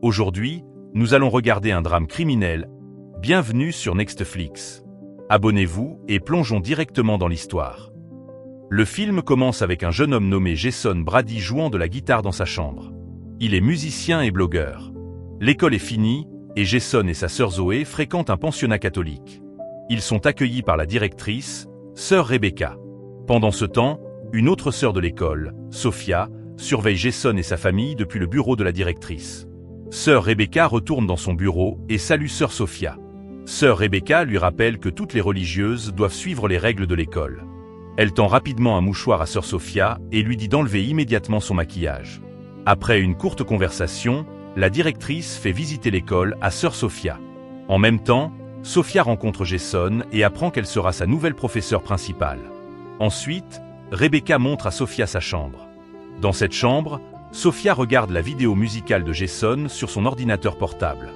Aujourd'hui, nous allons regarder un drame criminel. Bienvenue sur Nextflix. Abonnez-vous et plongeons directement dans l'histoire. Le film commence avec un jeune homme nommé Jason Brady jouant de la guitare dans sa chambre. Il est musicien et blogueur. L'école est finie, et Jason et sa sœur Zoé fréquentent un pensionnat catholique. Ils sont accueillis par la directrice, sœur Rebecca. Pendant ce temps, une autre sœur de l'école, Sophia, surveille Jason et sa famille depuis le bureau de la directrice. Sœur Rebecca retourne dans son bureau et salue sœur Sophia. Sœur Rebecca lui rappelle que toutes les religieuses doivent suivre les règles de l'école. Elle tend rapidement un mouchoir à sœur Sophia et lui dit d'enlever immédiatement son maquillage. Après une courte conversation, la directrice fait visiter l'école à sœur Sophia. En même temps, Sophia rencontre Jason et apprend qu'elle sera sa nouvelle professeure principale. Ensuite, Rebecca montre à Sophia sa chambre. Dans cette chambre, Sophia regarde la vidéo musicale de Jason sur son ordinateur portable.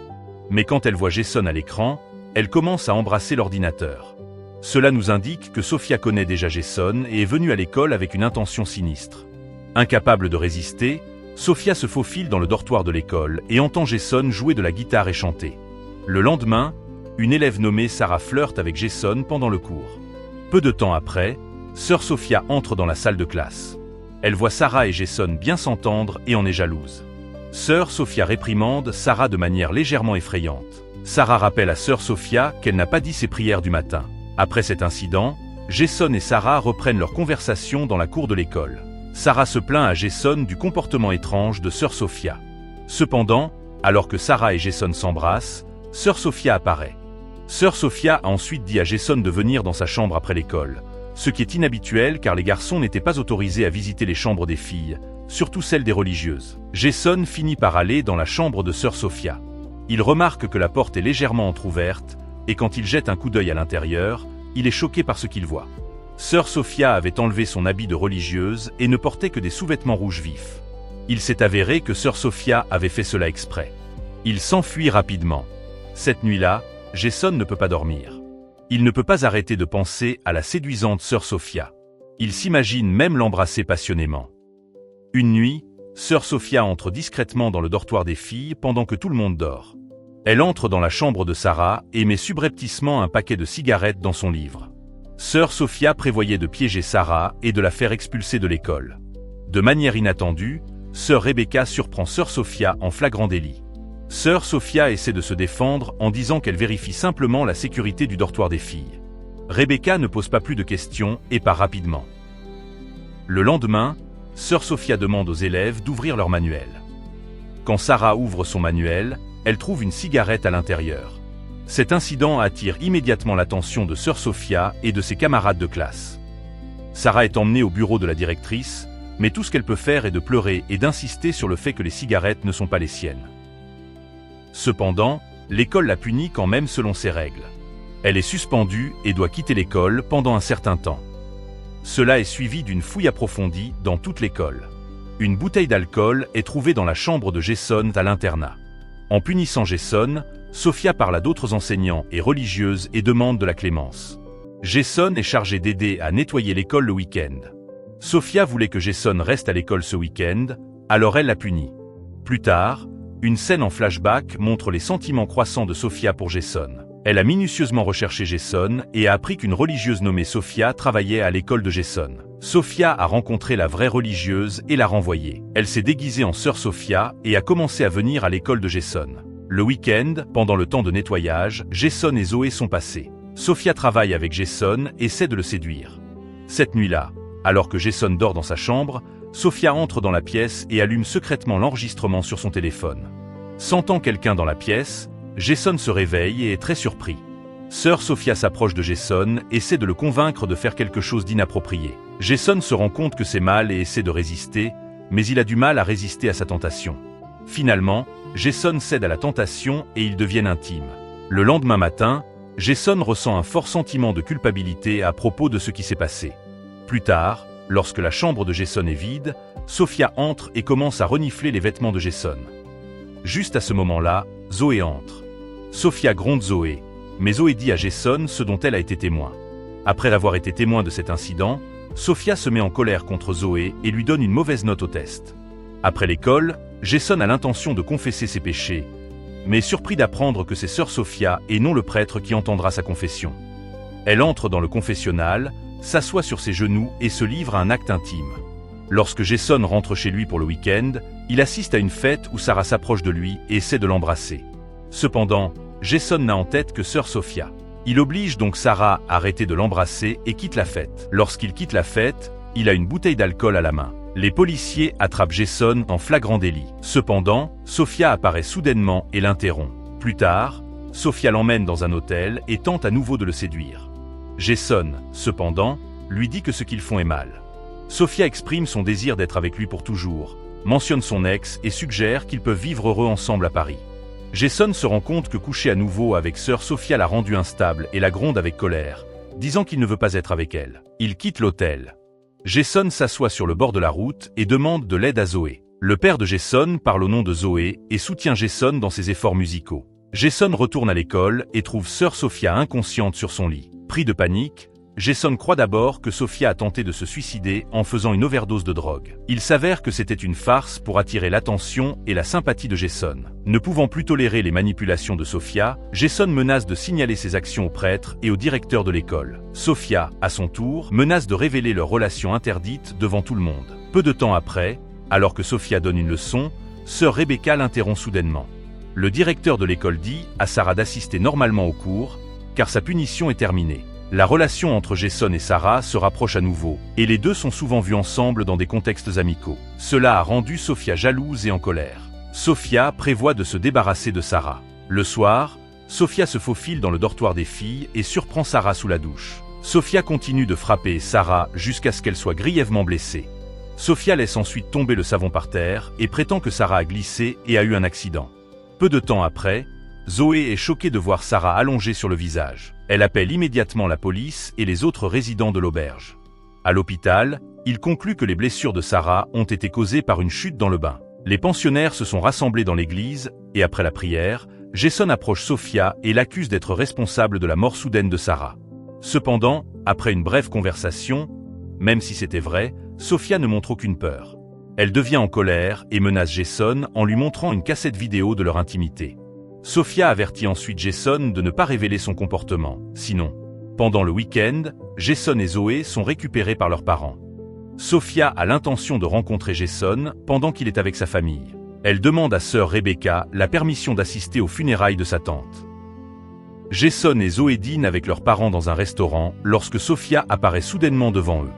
Mais quand elle voit Jason à l'écran, elle commence à embrasser l'ordinateur. Cela nous indique que Sophia connaît déjà Jason et est venue à l'école avec une intention sinistre. Incapable de résister, Sophia se faufile dans le dortoir de l'école et entend Jason jouer de la guitare et chanter. Le lendemain, une élève nommée Sarah flirte avec Jason pendant le cours. Peu de temps après, sœur Sophia entre dans la salle de classe. Elle voit Sarah et Jason bien s'entendre et en est jalouse. Sœur Sophia réprimande Sarah de manière légèrement effrayante. Sarah rappelle à sœur Sophia qu'elle n'a pas dit ses prières du matin. Après cet incident, Jason et Sarah reprennent leur conversation dans la cour de l'école. Sarah se plaint à Jason du comportement étrange de sœur Sophia. Cependant, alors que Sarah et Jason s'embrassent, sœur Sophia apparaît. Sœur Sophia a ensuite dit à Jason de venir dans sa chambre après l'école, ce qui est inhabituel car les garçons n'étaient pas autorisés à visiter les chambres des filles, surtout celles des religieuses. Jason finit par aller dans la chambre de sœur Sophia. Il remarque que la porte est légèrement entr'ouverte, et quand il jette un coup d'œil à l'intérieur, il est choqué par ce qu'il voit. Sœur Sophia avait enlevé son habit de religieuse et ne portait que des sous-vêtements rouges vifs. Il s'est avéré que sœur Sophia avait fait cela exprès. Il s'enfuit rapidement. Cette nuit-là, Jason ne peut pas dormir. Il ne peut pas arrêter de penser à la séduisante sœur Sophia. Il s'imagine même l'embrasser passionnément. Une nuit, sœur Sophia entre discrètement dans le dortoir des filles pendant que tout le monde dort. Elle entre dans la chambre de Sarah et met subrepticement un paquet de cigarettes dans son livre. Sœur Sophia prévoyait de piéger Sarah et de la faire expulser de l'école. De manière inattendue, sœur Rebecca surprend sœur Sophia en flagrant délit. Sœur Sophia essaie de se défendre en disant qu'elle vérifie simplement la sécurité du dortoir des filles. Rebecca ne pose pas plus de questions et part rapidement. Le lendemain, sœur Sophia demande aux élèves d'ouvrir leur manuel. Quand Sarah ouvre son manuel, elle trouve une cigarette à l'intérieur. Cet incident attire immédiatement l'attention de sœur Sophia et de ses camarades de classe. Sarah est emmenée au bureau de la directrice, mais tout ce qu'elle peut faire est de pleurer et d'insister sur le fait que les cigarettes ne sont pas les siennes. Cependant, l'école la punit quand même selon ses règles. Elle est suspendue et doit quitter l'école pendant un certain temps. Cela est suivi d'une fouille approfondie dans toute l'école. Une bouteille d'alcool est trouvée dans la chambre de Jason à l'internat. En punissant Jason, Sophia parle à d'autres enseignants et religieuses et demande de la clémence. Jason est chargé d'aider à nettoyer l'école le week-end. Sophia voulait que Jason reste à l'école ce week-end, alors elle l'a puni. Plus tard, une scène en flashback montre les sentiments croissants de Sophia pour Jason. Elle a minutieusement recherché Jason et a appris qu'une religieuse nommée Sophia travaillait à l'école de Jason. Sophia a rencontré la vraie religieuse et l'a renvoyée. Elle s'est déguisée en sœur Sophia et a commencé à venir à l'école de Jason. Le week-end, pendant le temps de nettoyage, Jason et Zoé sont passés. Sophia travaille avec Jason et essaie de le séduire. Cette nuit-là, alors que Jason dort dans sa chambre, Sophia entre dans la pièce et allume secrètement l'enregistrement sur son téléphone. Sentant quelqu'un dans la pièce, Jason se réveille et est très surpris. Sœur Sophia s'approche de Jason et essaie de le convaincre de faire quelque chose d'inapproprié. Jason se rend compte que c'est mal et essaie de résister, mais il a du mal à résister à sa tentation. Finalement, Jason cède à la tentation et ils deviennent intimes. Le lendemain matin, Jason ressent un fort sentiment de culpabilité à propos de ce qui s'est passé. Plus tard, lorsque la chambre de Jason est vide, Sophia entre et commence à renifler les vêtements de Jason. Juste à ce moment-là, Zoé entre. Sophia gronde Zoé, mais Zoé dit à Jason ce dont elle a été témoin. Après avoir été témoin de cet incident, Sophia se met en colère contre Zoé et lui donne une mauvaise note au test. Après l'école, Jason a l'intention de confesser ses péchés, mais est surpris d'apprendre que c'est sœur Sophia et non le prêtre qui entendra sa confession. Elle entre dans le confessionnal, s'assoit sur ses genoux et se livre à un acte intime. Lorsque Jason rentre chez lui pour le week-end, il assiste à une fête où Sarah s'approche de lui et essaie de l'embrasser. Cependant, Jason n'a en tête que sœur Sophia. Il oblige donc Sarah à arrêter de l'embrasser et quitte la fête. Lorsqu'il quitte la fête, il a une bouteille d'alcool à la main. Les policiers attrapent Jason en flagrant délit. Cependant, Sophia apparaît soudainement et l'interrompt. Plus tard, Sophia l'emmène dans un hôtel et tente à nouveau de le séduire. Jason, cependant, lui dit que ce qu'ils font est mal. Sophia exprime son désir d'être avec lui pour toujours, mentionne son ex et suggère qu'ils peuvent vivre heureux ensemble à Paris. Jason se rend compte que coucher à nouveau avec sœur Sophia l'a rendu instable et la gronde avec colère, disant qu'il ne veut pas être avec elle. Il quitte l'hôtel. Jason s'assoit sur le bord de la route et demande de l'aide à Zoé. Le père de Jason parle au nom de Zoé et soutient Jason dans ses efforts musicaux. Jason retourne à l'école et trouve sœur Sophia inconsciente sur son lit. Pris de panique, Jason croit d'abord que Sophia a tenté de se suicider en faisant une overdose de drogue. Il s'avère que c'était une farce pour attirer l'attention et la sympathie de Jason. Ne pouvant plus tolérer les manipulations de Sophia, Jason menace de signaler ses actions au prêtre et au directeur de l'école. Sophia, à son tour, menace de révéler leur relation interdite devant tout le monde. Peu de temps après, alors que Sophia donne une leçon, sœur Rebecca l'interrompt soudainement. Le directeur de l'école dit à Sarah d'assister normalement au cours, car sa punition est terminée. La relation entre Jason et Sarah se rapproche à nouveau, et les deux sont souvent vus ensemble dans des contextes amicaux. Cela a rendu Sophia jalouse et en colère. Sophia prévoit de se débarrasser de Sarah. Le soir, Sophia se faufile dans le dortoir des filles et surprend Sarah sous la douche. Sophia continue de frapper Sarah jusqu'à ce qu'elle soit grièvement blessée. Sophia laisse ensuite tomber le savon par terre et prétend que Sarah a glissé et a eu un accident. Peu de temps après, Zoé est choquée de voir Sarah allongée sur le visage. Elle appelle immédiatement la police et les autres résidents de l'auberge. À l'hôpital, il conclut que les blessures de Sarah ont été causées par une chute dans le bain. Les pensionnaires se sont rassemblés dans l'église et après la prière, Jason approche Sophia et l'accuse d'être responsable de la mort soudaine de Sarah. Cependant, après une brève conversation, même si c'était vrai, Sophia ne montre aucune peur. Elle devient en colère et menace Jason en lui montrant une cassette vidéo de leur intimité. Sophia avertit ensuite Jason de ne pas révéler son comportement, sinon, pendant le week-end, Jason et Zoé sont récupérés par leurs parents. Sophia a l'intention de rencontrer Jason pendant qu'il est avec sa famille. Elle demande à sœur Rebecca la permission d'assister aux funérailles de sa tante. Jason et Zoé dînent avec leurs parents dans un restaurant lorsque Sophia apparaît soudainement devant eux.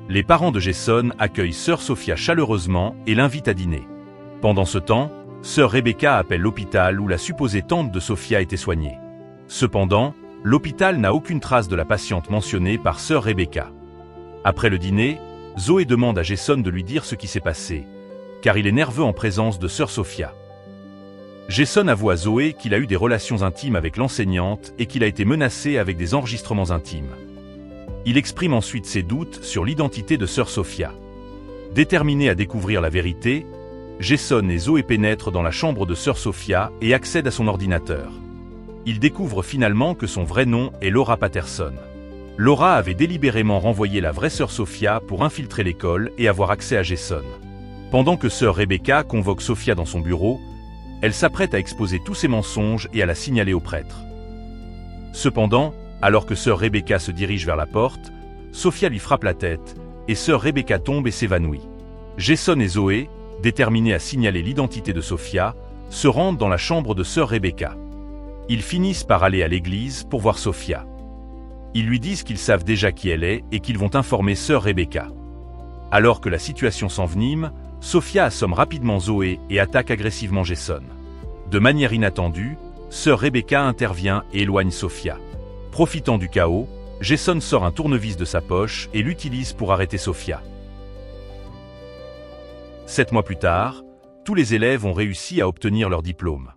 Les parents de Jason accueillent sœur Sophia chaleureusement et l'invitent à dîner. Pendant ce temps, sœur Rebecca appelle l'hôpital où la supposée tante de Sophia était soignée. Cependant, l'hôpital n'a aucune trace de la patiente mentionnée par sœur Rebecca. Après le dîner, Zoé demande à Jason de lui dire ce qui s'est passé, car il est nerveux en présence de sœur Sophia. Jason avoue à Zoé qu'il a eu des relations intimes avec l'enseignante et qu'il a été menacé avec des enregistrements intimes. Il exprime ensuite ses doutes sur l'identité de sœur Sophia. Déterminé à découvrir la vérité, Jason et Zoé pénètrent dans la chambre de sœur Sophia et accèdent à son ordinateur. Ils découvrent finalement que son vrai nom est Laura Patterson. Laura avait délibérément renvoyé la vraie sœur Sophia pour infiltrer l'école et avoir accès à Jason. Pendant que sœur Rebecca convoque Sophia dans son bureau, elle s'apprête à exposer tous ses mensonges et à la signaler au prêtre. Cependant, alors que sœur Rebecca se dirige vers la porte, Sophia lui frappe la tête et sœur Rebecca tombe et s'évanouit. Jason et Zoé, déterminés à signaler l'identité de Sophia, se rendent dans la chambre de sœur Rebecca. Ils finissent par aller à l'église pour voir Sophia. Ils lui disent qu'ils savent déjà qui elle est et qu'ils vont informer sœur Rebecca. Alors que la situation s'envenime, Sophia assomme rapidement Zoé et attaque agressivement Jason. De manière inattendue, sœur Rebecca intervient et éloigne Sophia. Profitant du chaos, Jason sort un tournevis de sa poche et l'utilise pour arrêter Sophia. 7 mois plus tard, tous les élèves ont réussi à obtenir leur diplôme.